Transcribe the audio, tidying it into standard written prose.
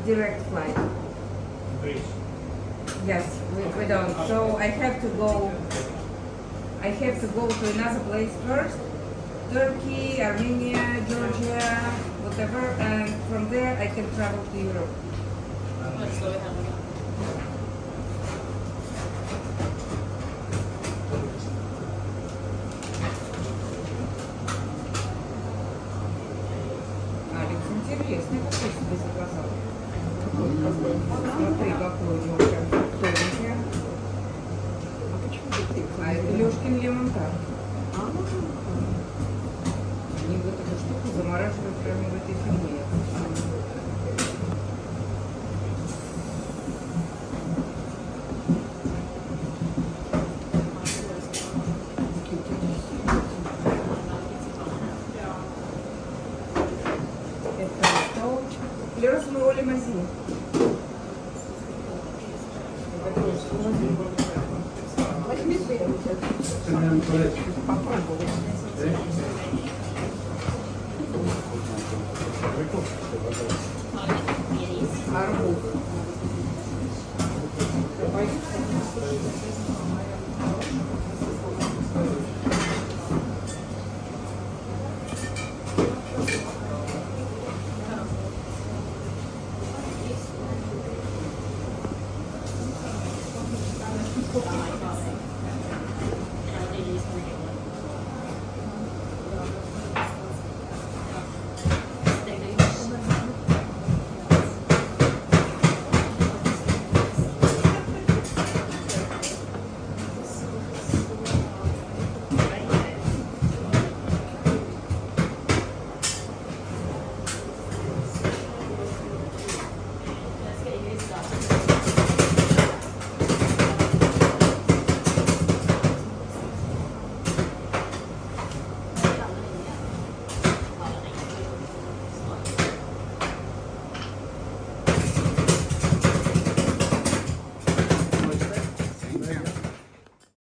direct flight. Greece. Yes, we don't. So I have to go. I have to go to another place first. Turkey, Armenia, Georgia, whatever, and from there I can travel to Europe. Алекс, интересный, какой себе заказал. Смотри, какой у него прям фруктовенький. А это Лёшкин лемон-тарт. Они вот эту штуку замораживают прямо в этой фигне. Это что? Лёра моего лимузина. Возьми ты. Попробуй. Арбуз. Cookie.